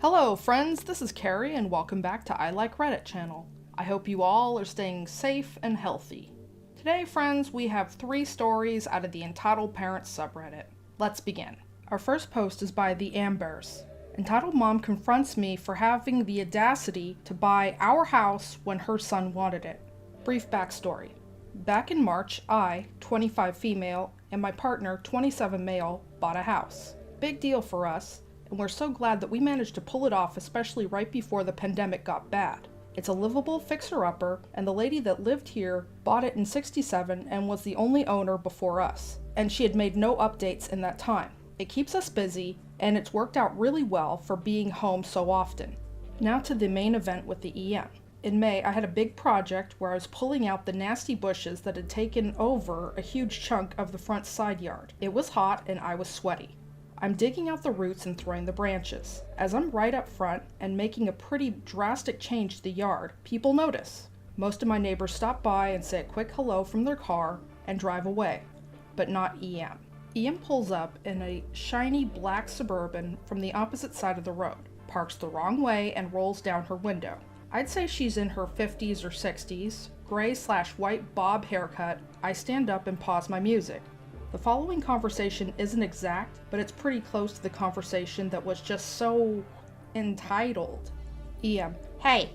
Hello friends, this is Carrie and welcome back to I Like Reddit channel. I hope you all are staying safe and healthy. Today friends, we have 3 stories out of the Entitled Parents subreddit. Let's begin. Our first post is by the Ambers. Entitled Mom confronts me for having the audacity to buy our house when her son wanted it. Brief backstory. Back in March, I, 25 female, and my partner, 27 male, bought a house. Big deal for us, and we're so glad that we managed to pull it off, especially right before the pandemic got bad. It's a livable fixer-upper, and the lady that lived here bought it in '67 and was the only owner before us, and she had made no updates in that time. It keeps us busy, and it's worked out really well for being home so often. Now to the main event with the EM. In May, I had a big project where I was pulling out the nasty bushes that had taken over a huge chunk of the front side yard. It was hot and I was sweaty. I'm digging out the roots and throwing the branches. As I'm right up front and making a pretty drastic change to the yard, people notice. Most of my neighbors stop by and say a quick hello from their car and drive away, but not EM. EM pulls up in a shiny black Suburban from the opposite side of the road, parks the wrong way and rolls down her window. I'd say she's in her 50s or 60s, gray/white bob haircut. I stand up and pause my music. The following conversation isn't exact, but it's pretty close to the conversation that was just so entitled. EM. Hey,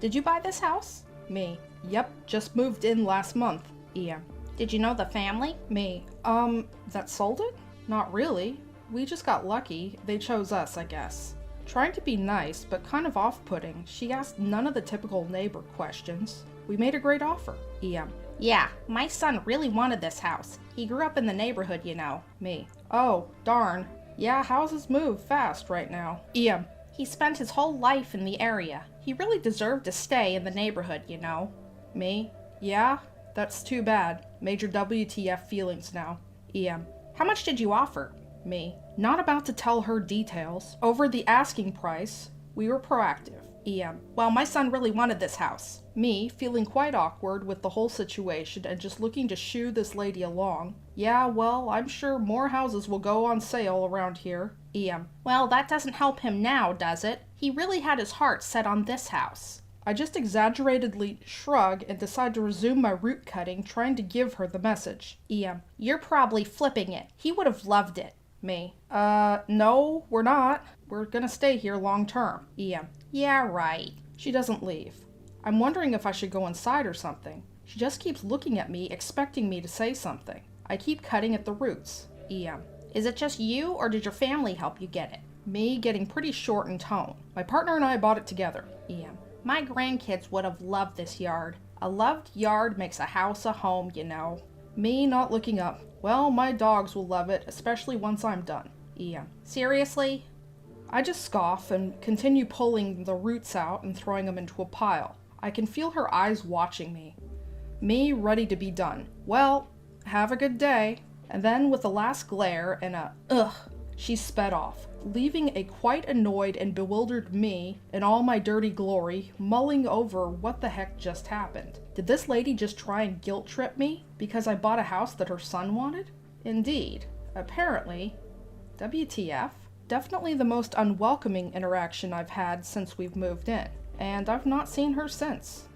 did you buy this house? Me. Yep, just moved in last month. EM. Did you know the family? Me. That sold it? Not really. We just got lucky. They chose us, I guess. Trying to be nice, but kind of off-putting, she asked none of the typical neighbor questions. We made a great offer. EM. Yeah, my son really wanted this house. He grew up in the neighborhood, you know. Me. Oh, darn. Yeah, houses move fast right now. EM. He spent his whole life in the area. He really deserved to stay in the neighborhood, you know. Me. Yeah, that's too bad. Major WTF feelings now. EM. How much did you offer? Me. Not about to tell her details. Over the asking price, we were proactive. EM. Well, my son really wanted this house. Me, feeling quite awkward with the whole situation and just looking to shoo this lady along. Yeah, well, I'm sure more houses will go on sale around here. EM. Well, that doesn't help him now, does it? He really had his heart set on this house. I just exaggeratedly shrug and decide to resume my root cutting, trying to give her the message. EM. You're probably flipping it. He would have loved it. Me. No, we're not. We're gonna stay here long term. EM. Yeah, right. She doesn't leave. I'm wondering if I should go inside or something. She just keeps looking at me, expecting me to say something. I keep cutting at the roots. EM. Is it just you, or did your family help you get it? Me, getting pretty short in tone. My partner and I bought it together. EM. My grandkids would have loved this yard. A loved yard makes a house a home, you know. Me, not looking up. Well, my dogs will love it, especially once I'm done. EM. Seriously? I just scoff and continue pulling the roots out and throwing them into a pile. I can feel her eyes watching me. Me, ready to be done. Well, have a good day. And then with a last glare and a ugh, she sped off, leaving a quite annoyed and bewildered me in all my dirty glory, mulling over what the heck just happened. Did this lady just try and guilt trip me because I bought a house that her son wanted? Indeed. Apparently. WTF. Definitely the most unwelcoming interaction I've had since we've moved in, and I've not seen her since.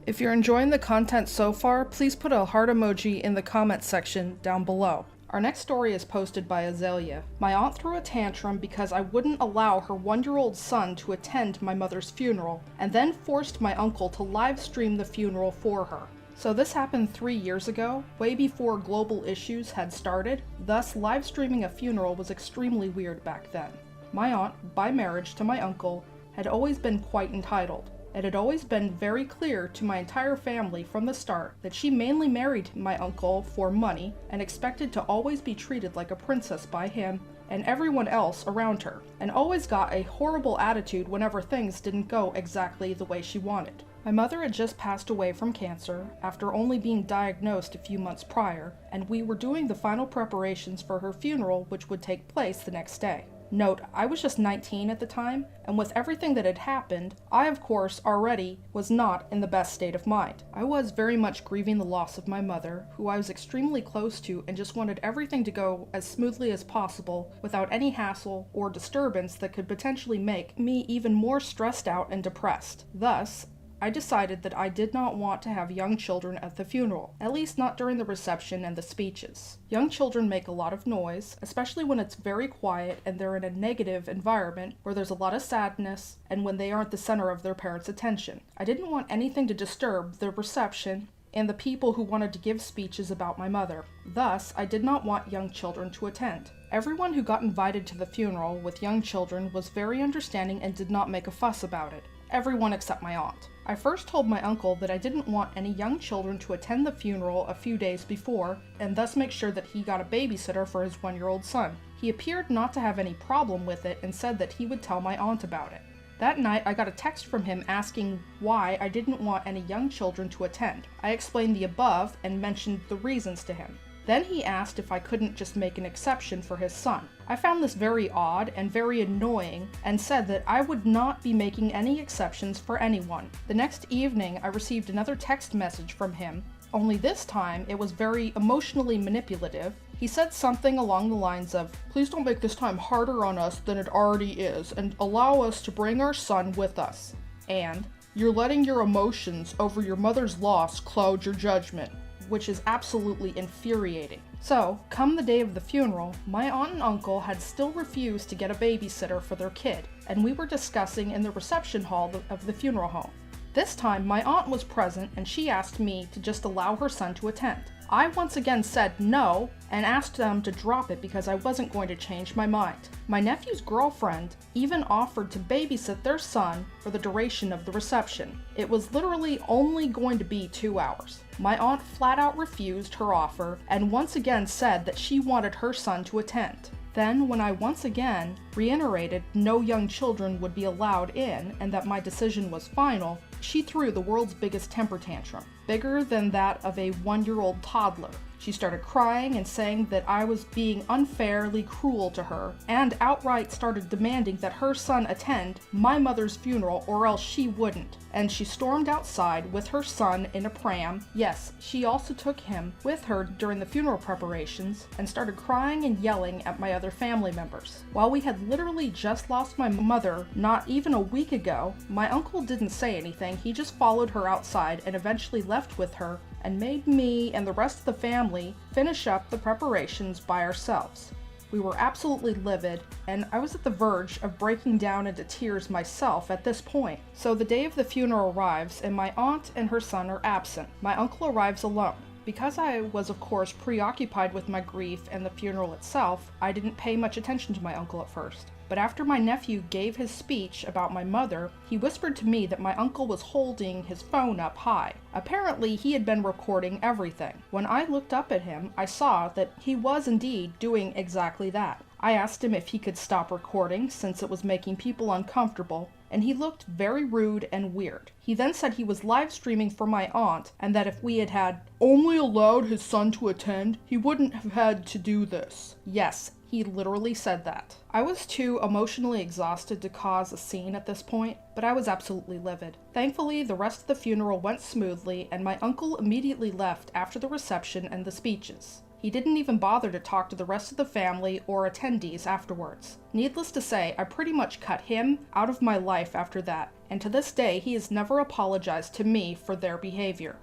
If you're enjoying the content so far, please put a heart emoji in the comments section down below. Our next story is posted by Azalea. My aunt threw a tantrum because I wouldn't allow her 1-year-old son to attend my mother's funeral, and then forced my uncle to live stream the funeral for her. So this happened 3 years ago, way before global issues had started, thus live streaming a funeral was extremely weird back then. My aunt, by marriage to my uncle, had always been quite entitled. It had always been very clear to my entire family from the start that she mainly married my uncle for money and expected to always be treated like a princess by him and everyone else around her, and always got a horrible attitude whenever things didn't go exactly the way she wanted. My mother had just passed away from cancer after only being diagnosed a few months prior, and we were doing the final preparations for her funeral, which would take place the next day. Note, I was just 19 at the time, and with everything that had happened, I of course already was not in the best state of mind. I was very much grieving the loss of my mother, who I was extremely close to and just wanted everything to go as smoothly as possible without any hassle or disturbance that could potentially make me even more stressed out and depressed. Thus, I decided that I did not want to have young children at the funeral, at least not during the reception and the speeches. Young children make a lot of noise, especially when it's very quiet and they're in a negative environment where there's a lot of sadness and when they aren't the center of their parents' attention. I didn't want anything to disturb the reception and the people who wanted to give speeches about my mother. Thus, I did not want young children to attend. Everyone who got invited to the funeral with young children was very understanding and did not make a fuss about it. Everyone except my aunt. I first told my uncle that I didn't want any young children to attend the funeral a few days before, and thus make sure that he got a babysitter for his 1-year-old son. He appeared not to have any problem with it and said that he would tell my aunt about it. That night, I got a text from him asking why I didn't want any young children to attend. I explained the above and mentioned the reasons to him. Then he asked if I couldn't just make an exception for his son. I found this very odd and very annoying and said that I would not be making any exceptions for anyone. The next evening, I received another text message from him, only this time it was very emotionally manipulative. He said something along the lines of, "Please don't make this time harder on us than it already is and allow us to bring our son with us." And, "You're letting your emotions over your mother's loss cloud your judgment," which is absolutely infuriating. So, come the day of the funeral, my aunt and uncle had still refused to get a babysitter for their kid, and we were discussing in the reception hall of the funeral home. This time, my aunt was present and she asked me to just allow her son to attend. I once again said no and asked them to drop it because I wasn't going to change my mind. My nephew's girlfriend even offered to babysit their son for the duration of the reception. It was literally only going to be 2 hours. My aunt flat out refused her offer and once again said that she wanted her son to attend. Then, when I once again reiterated no young children would be allowed in and that my decision was final, she threw the world's biggest temper tantrum, bigger than that of a 1-year-old toddler. She started crying and saying that I was being unfairly cruel to her, and outright started demanding that her son attend my mother's funeral or else she wouldn't. And she stormed outside with her son in a pram. Yes, she also took him with her during the funeral preparations and started crying and yelling at my other family members. While we had literally just lost my mother not even a week ago, my uncle didn't say anything. He just followed her outside and eventually left with her and made me and the rest of the family finish up the preparations by ourselves. We were absolutely livid, and I was at the verge of breaking down into tears myself at this point. So the day of the funeral arrives, and my aunt and her son are absent. My uncle arrives alone. Because I was of course preoccupied with my grief and the funeral itself, I didn't pay much attention to my uncle at first. But after my nephew gave his speech about my mother, he whispered to me that my uncle was holding his phone up high. Apparently, he had been recording everything. When I looked up at him, I saw that he was indeed doing exactly that. I asked him if he could stop recording since it was making people uncomfortable, and he looked very rude and weird. He then said he was live streaming for my aunt, and that if we had only allowed his son to attend, he wouldn't have had to do this. Yes, he literally said that. I was too emotionally exhausted to cause a scene at this point, but I was absolutely livid. Thankfully, the rest of the funeral went smoothly, and my uncle immediately left after the reception and the speeches. He didn't even bother to talk to the rest of the family or attendees afterwards. Needless to say, I pretty much cut him out of my life after that, and to this day he has never apologized to me for their behavior.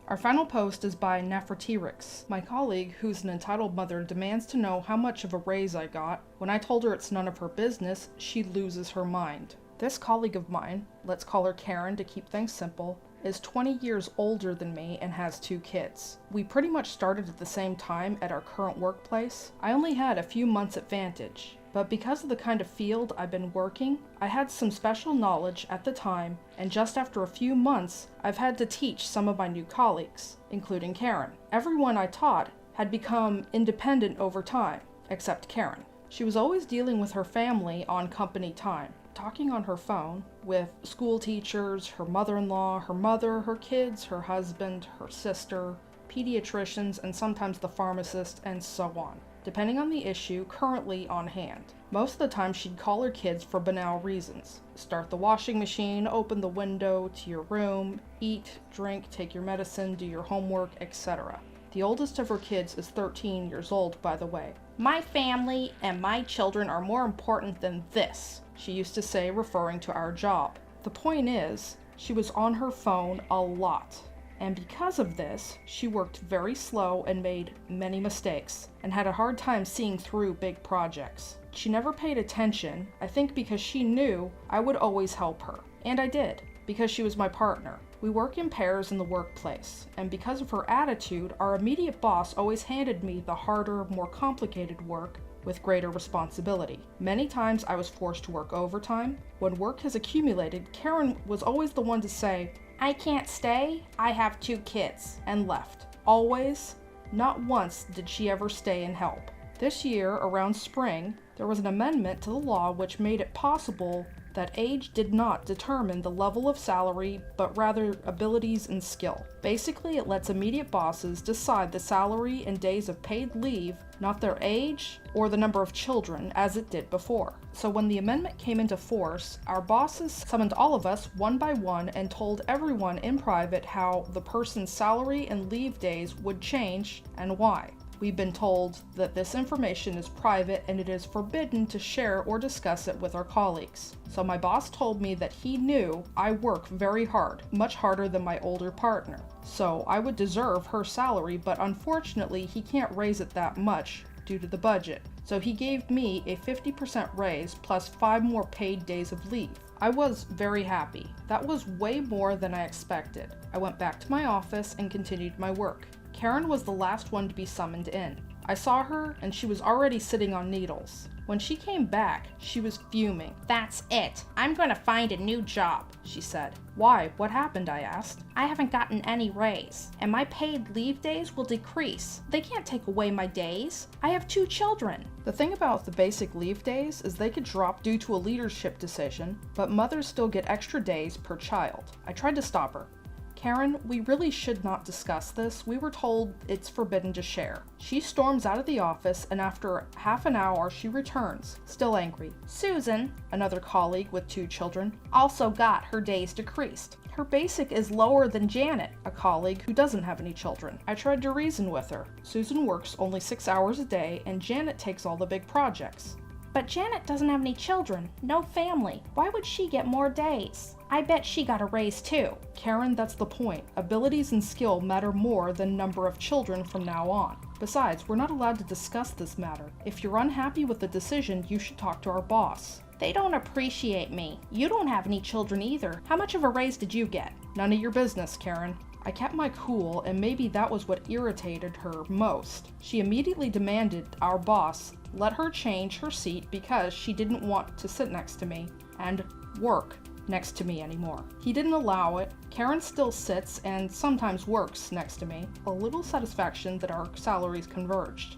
Our final post is by Nefertirix. My colleague, who's an entitled mother, demands to know how much of a raise I got. When I told her it's none of her business, she loses her mind. This colleague of mine, let's call her Karen to keep things simple, is 20 years older than me and has 2 kids. We pretty much started at the same time at our current workplace. I only had a few months advantage, but because of the kind of field I've been working, I had some special knowledge at the time, and just after a few months, I've had to teach some of my new colleagues, including Karen. Everyone I taught had become independent over time, except Karen. She was always dealing with her family on company time, talking on her phone with school teachers, her mother-in-law, her mother, her kids, her husband, her sister, pediatricians, and sometimes the pharmacist, and so on. depending on the issue currently on hand. Most of the time she'd call her kids for banal reasons. Start the washing machine, open the window to your room, eat, drink, take your medicine, do your homework, etc. The oldest of her kids is 13 years old, by the way. "My family and my children are more important than this," she used to say, referring to our job. The point is, she was on her phone a lot. And because of this, she worked very slow and made many mistakes, and had a hard time seeing through big projects. She never paid attention, I think because she knew I would always help her. And I did, because she was my partner. We work in pairs in the workplace, and because of her attitude, our immediate boss always handed me the harder, more complicated work with greater responsibility. Many times I was forced to work overtime. When work has accumulated, Karen was always the one to say, "I can't stay, I have 2 kids," and left. Always. Not once did she ever stay and help. This year, around spring, there was an amendment to the law which made it possible that age did not determine the level of salary, but rather abilities and skill. Basically, it lets immediate bosses decide the salary and days of paid leave, not their age or the number of children, as it did before. So when the amendment came into force, our bosses summoned all of us one by one and told everyone in private how the person's salary and leave days would change and why. We've been told that this information is private and it is forbidden to share or discuss it with our colleagues. So my boss told me that he knew I work very hard, much harder than my older partner. So I would deserve her salary, but unfortunately he can't raise it that much due to the budget. So he gave me a 50% raise plus 5 more paid days of leave. I was very happy. That was way more than I expected. I went back to my office and continued my work. Karen was the last one to be summoned in. I saw her and she was already sitting on needles. When she came back, she was fuming. "That's it. I'm going to find a new job," she said. "Why? What happened?" I asked. "I haven't gotten any raise, and my paid leave days will decrease. They can't take away my days. I have 2 children." The thing about the basic leave days is they could drop due to a leadership decision, but mothers still get extra days per child. I tried to stop her. "Karen, we really should not discuss this. We were told it's forbidden to share." She storms out of the office, and after half an hour she returns, still angry. "Susan," another colleague with 2 children, "also got her days decreased. Her basic is lower than Janet," a colleague who doesn't have any children. I tried to reason with her. Susan works only 6 hours a day, and Janet takes all the big projects. "But Janet doesn't have any children, no family. Why would she get more days? I bet she got a raise too." Karen, that's the point. Abilities and skill matter more than number of children from now on. Besides, we're not allowed to discuss this matter. If you're unhappy with the decision, you should talk to our boss. "They don't appreciate me. You don't have any children either. How much of a raise did you get?" "None of your business, Karen." I kept my cool, and maybe that was what irritated her most. She immediately demanded our boss let her change her seat because she didn't want to sit next to me and work next to me anymore. He didn't allow it. Karen still sits and sometimes works next to me. A little satisfaction that our salaries converged.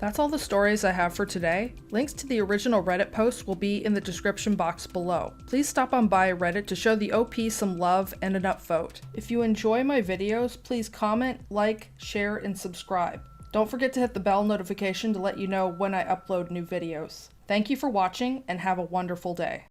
That's all the stories I have for today. Links to the original Reddit post will be in the description box below. Please stop on by Reddit to show the OP some love and an upvote. If you enjoy my videos, please comment, like, share, and subscribe. Don't forget to hit the bell notification to let you know when I upload new videos. Thank you for watching and have a wonderful day.